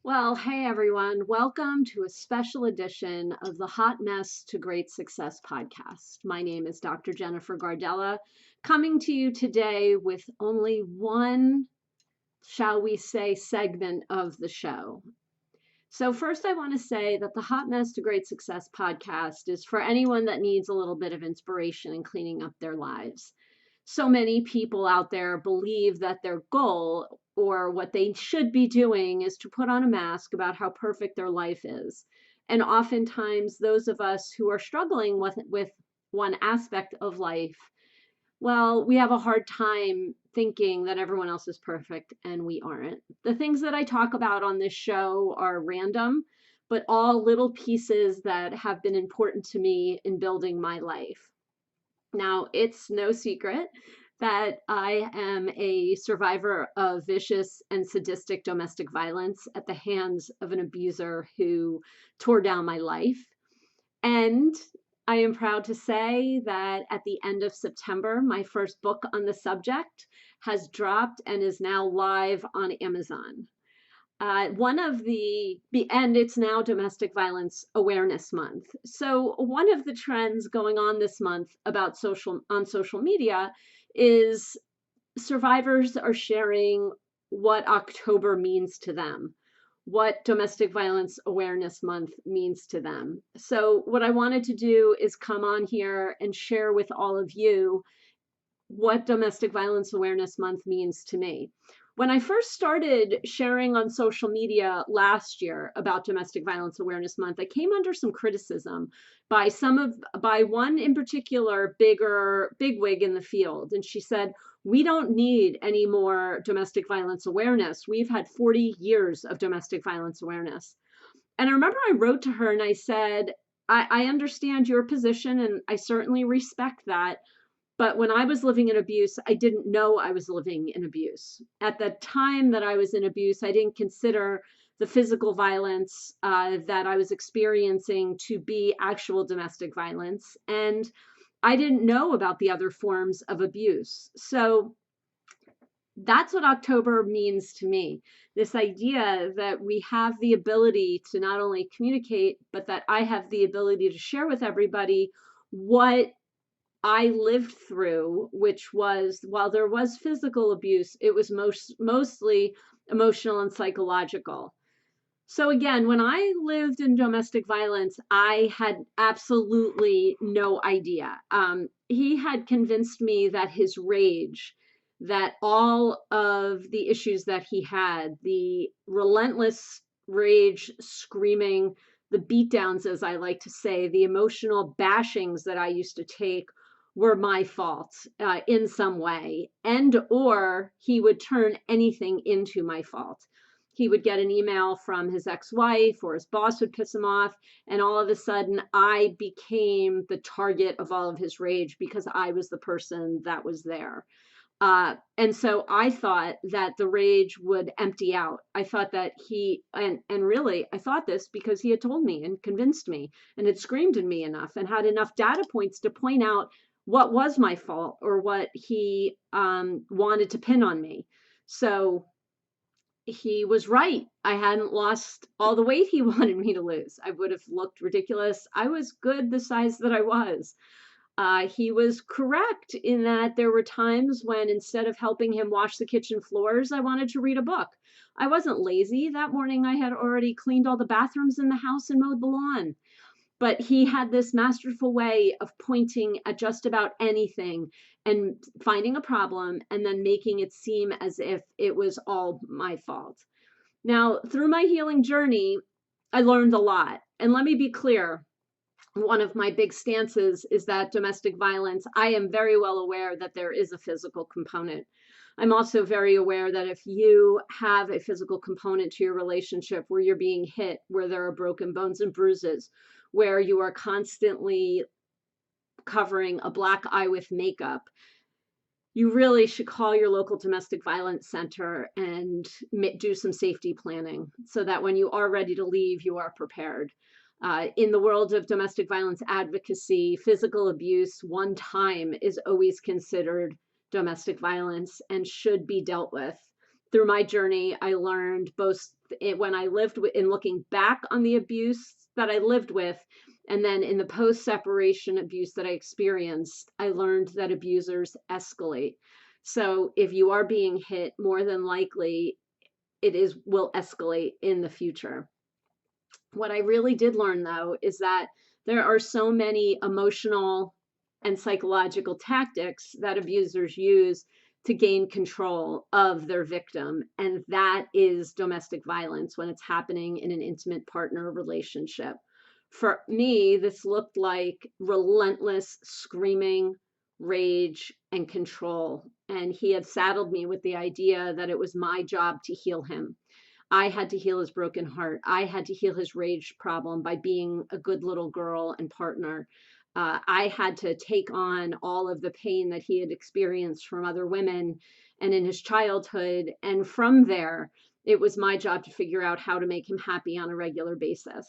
Well, hey everyone, welcome to a special edition of the Hot Mess to Great Success podcast. My name is Dr. Jennifer Gardella, coming to you today with only one, shall we say, segment of the show. So, first, I want to say that the Hot Mess to Great Success podcast is for anyone that needs a little bit of inspiration in cleaning up their lives. So many people out there believe that their goal or what they should be doing is to put on a mask about how perfect their life is. And oftentimes, those of us who are struggling with one aspect of life, well, we have a hard time thinking that everyone else is perfect and we aren't. The things that I talk about on this show are random, but all little pieces that have been important to me in building my life. Now, it's no secret that I am a survivor of vicious and sadistic domestic violence at the hands of an abuser who tore down my life. And I am proud to say that at the end of September, my first book on the subject has dropped and is now live on Amazon. One of and it's now Domestic Violence Awareness Month. So one of the trends going on this month about social media is survivors are sharing what October means to them, what Domestic Violence Awareness Month means to them. So what I wanted to do is come on here and share with all of you what Domestic Violence Awareness Month means to me. When I first started sharing on social media last year about Domestic Violence Awareness Month, I came under some criticism by one in particular bigwig in the field. And she said, "We don't need any more domestic violence awareness. We've had 40 years of domestic violence awareness." And I remember I wrote to her and I said, I understand your position and I certainly respect that. But when I was living in abuse, I didn't know I was living in abuse. At the time that I was in abuse, I didn't consider the physical violence that I was experiencing to be actual domestic violence. And I didn't know about the other forms of abuse. So that's what October means to me. This idea that we have the ability to not only communicate, but that I have the ability to share with everybody what I lived through, which was while there was physical abuse, it was mostly emotional and psychological. So again, when I lived in domestic violence, I had absolutely no idea. He had convinced me that his rage, that all of the issues that he had, the relentless rage, screaming, the beatdowns, as I like to say, the emotional bashings that I used to take were my fault in some way, and or he would turn anything into my fault. He would get an email from his ex-wife or his boss would piss him off, and all of a sudden I became the target of all of his rage because I was the person that was there. And so I thought that the rage would empty out. I thought that and really I thought this because he had told me and convinced me and had screamed at me enough and had enough data points to point out what was my fault or what he wanted to pin on me. So he was right. I hadn't lost all the weight he wanted me to lose. I would have looked ridiculous. I was good the size that I was. He was correct in that there were times when instead of helping him wash the kitchen floors, I wanted to read a book. I wasn't lazy. That morning I had already cleaned all the bathrooms in the house and mowed the lawn. But he had this masterful way of pointing at just about anything and finding a problem and then making it seem as if it was all my fault. Now, through my healing journey, I learned a lot. And let me be clear, one of my big stances is that domestic violence, I am very well aware that there is a physical component. I'm also very aware that if you have a physical component to your relationship where you're being hit, where there are broken bones and bruises, where you are constantly covering a black eye with makeup, you really should call your local domestic violence center and do some safety planning so that when you are ready to leave, you are prepared. In the world of domestic violence advocacy, physical abuse one time is always considered domestic violence and should be dealt with. Through my journey, I learned both when I lived with, in looking back on the abuse that I lived with, and then in the post-separation abuse that I experienced, I learned that abusers escalate. So if you are being hit, more than likely will escalate in the future. What I really did learn, though, is that there are so many emotional and psychological tactics that abusers use to gain control of their victim. And that is domestic violence when it's happening in an intimate partner relationship. For me, this looked like relentless screaming, rage, and control. And he had saddled me with the idea that it was my job to heal him. I had to heal his broken heart. I had to heal his rage problem by being a good little girl and partner. I had to take on all of the pain that he had experienced from other women and in his childhood. And from there, it was my job to figure out how to make him happy on a regular basis.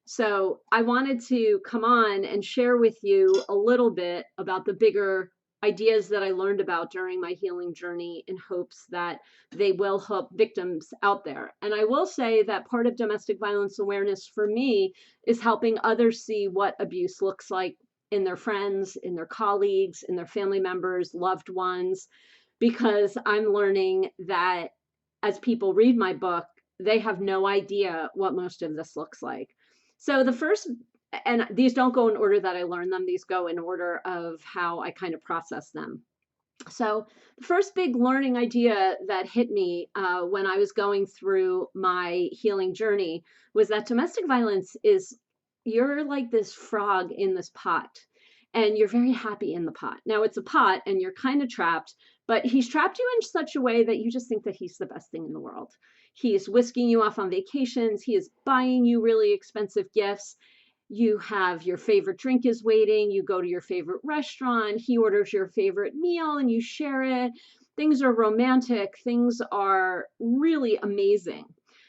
So I wanted to come on and share with you a little bit about the bigger ideas that I learned about during my healing journey in hopes that they will help victims out there. And I will say that part of domestic violence awareness for me is helping others see what abuse looks like in their friends, in their colleagues, in their family members, loved ones, because I'm learning that as people read my book, they have no idea what most of this looks like. So the first, and these don't go in order that I learned them, these go in order of how I kind of process them. So the first big learning idea that hit me when I was going through my healing journey was that domestic violence is, you're like this frog in this pot and you're very happy in the pot. Now it's a pot and you're kind of trapped, but he's trapped you in such a way that you just think that he's the best thing in the world. He's whisking you off on vacations. He is buying you really expensive gifts. You have your favorite drink is waiting. You go to your favorite restaurant. He orders your favorite meal and you share it. Things are romantic. Things are really amazing.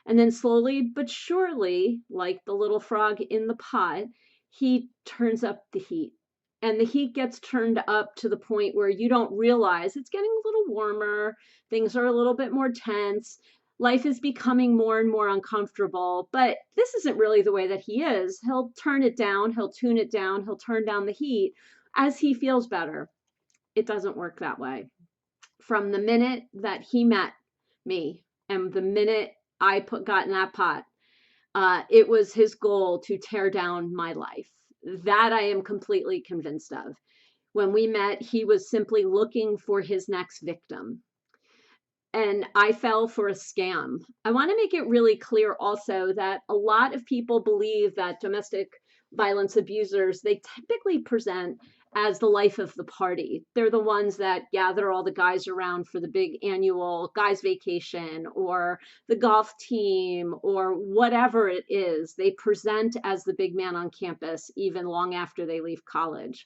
And then slowly but surely, like the little frog in the pot, he turns up the heat. And the heat gets turned up to the point where you don't realize it's getting a little warmer. Things are a little bit more tense. Life is becoming more and more uncomfortable, but this isn't really the way that he is. He'll turn it down, he'll tune it down, he'll turn down the heat as he feels better. It doesn't work that way. From the minute that he met me and the minute I got in that pot, it was his goal to tear down my life. That I am completely convinced of. When we met, he was simply looking for his next victim. And I fell for a scam. I want to make it really clear also that a lot of people believe that domestic violence abusers, they typically present as the life of the party. They're the ones that gather all the guys around for the big annual guys vacation or the golf team or whatever it is. They present as the big man on campus even long after they leave college.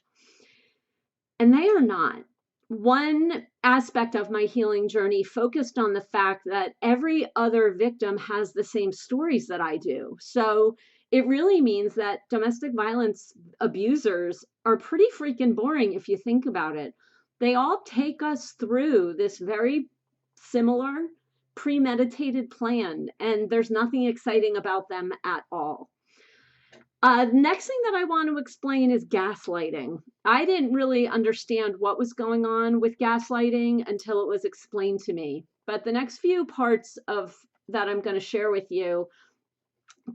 And they are not. One aspect of my healing journey focused on the fact that every other victim has the same stories that I do. So it really means that domestic violence abusers are pretty freaking boring if you think about it. They all take us through this very similar premeditated plan, and there's nothing exciting about them at all. Next thing that I want to explain is gaslighting. I didn't really understand what was going on with gaslighting until it was explained to me. But the next few parts of that I'm going to share with you,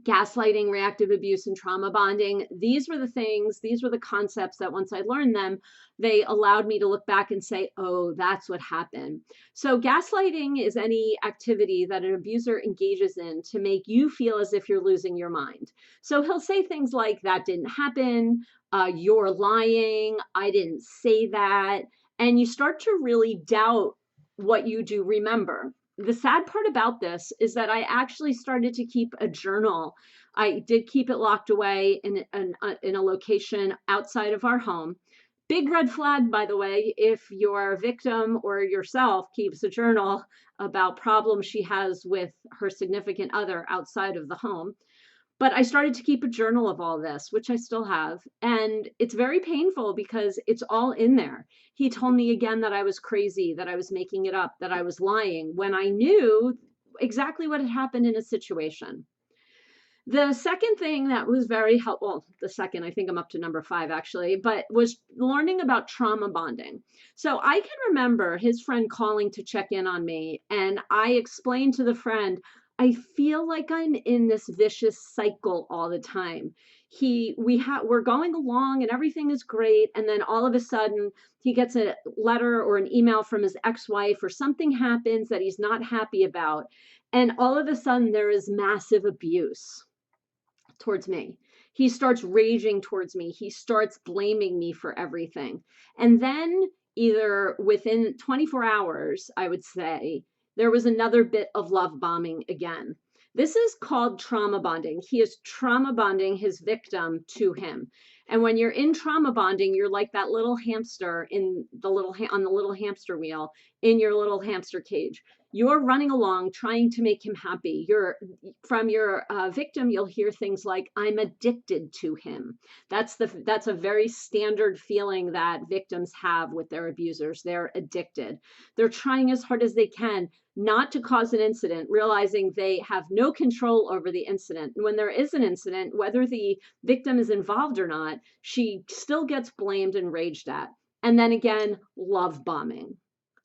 gaslighting, reactive abuse, and trauma bonding, these were the concepts that once I learned them, they allowed me to look back and say, oh, that's what happened. So gaslighting is any activity that an abuser engages in to make you feel as if you're losing your mind. So he'll say things like, that didn't happen, you're lying, I didn't say that. And you start to really doubt what you do remember. The sad part about this is that I actually started to keep a journal. I did keep it locked away in a location outside of our home. Big red flag, by the way, if your victim or yourself keeps a journal about problems she has with her significant other outside of the home. But I started to keep a journal of all this, which I still have. And it's very painful because it's all in there. He told me again that I was crazy, that I was making it up, that I was lying, when I knew exactly what had happened in a situation. The second thing that was very helpful, well, the second, I think I'm up to number 5 actually, but was learning about trauma bonding. So I can remember his friend calling to check in on me, and I explained to the friend, I feel like I'm in this vicious cycle all the time. We're going along and everything is great, and then all of a sudden he gets a letter or an email from his ex-wife, or something happens that he's not happy about, and all of a sudden there is massive abuse towards me. He starts raging towards me. He starts blaming me for everything. And then, either within 24 hours, I would say, there was another bit of love bombing again. This is called trauma bonding. He is trauma bonding his victim to him. And when you're in trauma bonding, you're like that little hamster in the on the little hamster wheel in your little hamster cage. You're running along trying to make him happy. From your victim, you'll hear things like, I'm addicted to him. That's a very standard feeling that victims have with their abusers. They're addicted. They're trying as hard as they can not to cause an incident, realizing they have no control over the incident. And when there is an incident, whether the victim is involved or not, she still gets blamed and raged at. And then again, love bombing.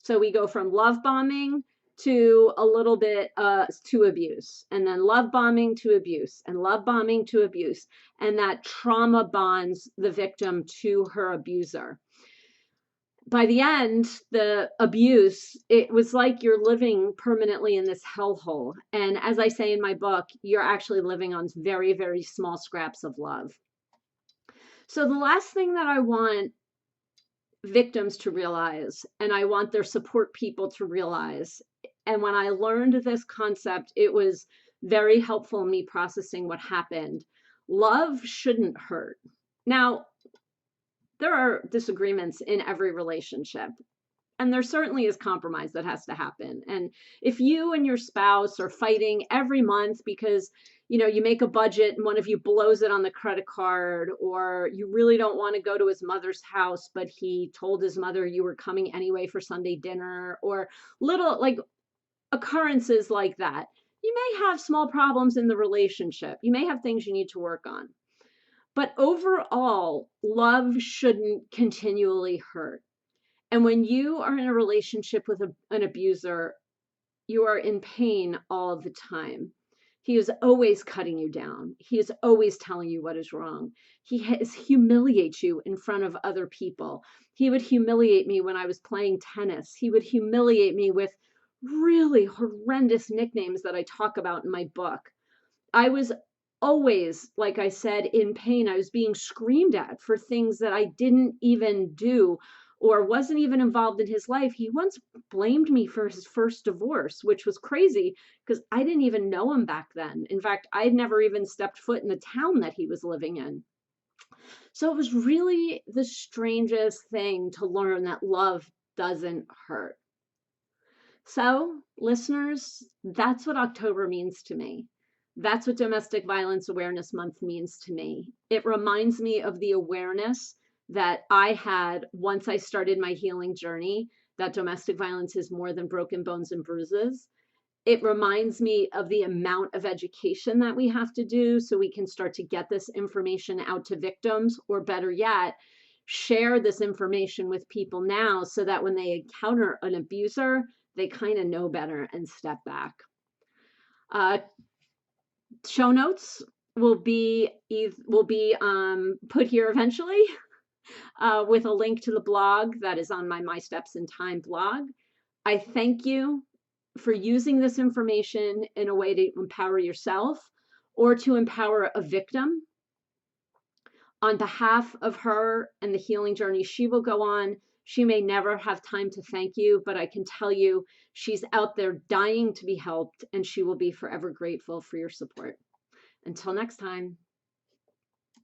So we go from love bombing to a little bit to abuse, and then love bombing to abuse, and love bombing to abuse, and that trauma bonds the victim to her abuser. By the end, the abuse, it was like you're living permanently in this hellhole. And as I say in my book, you're actually living on very, very small scraps of love. So the last thing that I want victims to realize, and I want their support people to realize, and when I learned this concept, it was very helpful in me processing what happened. Love shouldn't hurt. Now, there are disagreements in every relationship, and there certainly is compromise that has to happen. And if you and your spouse are fighting every month because you make a budget and one of you blows it on the credit card, or you really don't want to go to his mother's house, but he told his mother you were coming anyway for Sunday dinner, or little like occurrences like that, you may have small problems in the relationship. You may have things you need to work on. But overall, love shouldn't continually hurt. And when you are in a relationship with an abuser, you are in pain all the time. He is always cutting you down. He is always telling you what is wrong. He humiliates you in front of other people. He would humiliate me when I was playing tennis. He would humiliate me with really horrendous nicknames that I talk about in my book. I was always, like I said, in pain. I was being screamed at for things that I didn't even do or wasn't even involved in his life. He once blamed me for his first divorce, which was crazy because I didn't even know him back then. In fact, I'd never even stepped foot in the town that he was living in. So it was really the strangest thing to learn that love doesn't hurt. So, listeners, that's what October means to me. That's what Domestic Violence Awareness Month means to me. It reminds me of the awareness that I had once I started my healing journey, that domestic violence is more than broken bones and bruises. It reminds me of the amount of education that we have to do so we can start to get this information out to victims, or better yet, share this information with people now so that when they encounter an abuser, they kind of know better and step back. Show notes will be put here eventually with a link to the blog that is on my Steps in Time blog. I thank you for using this information in a way to empower yourself or to empower a victim. On behalf of her and the healing journey she will go on, she may never have time to thank you, but I can tell you she's out there dying to be helped, and she will be forever grateful for your support. Until next time.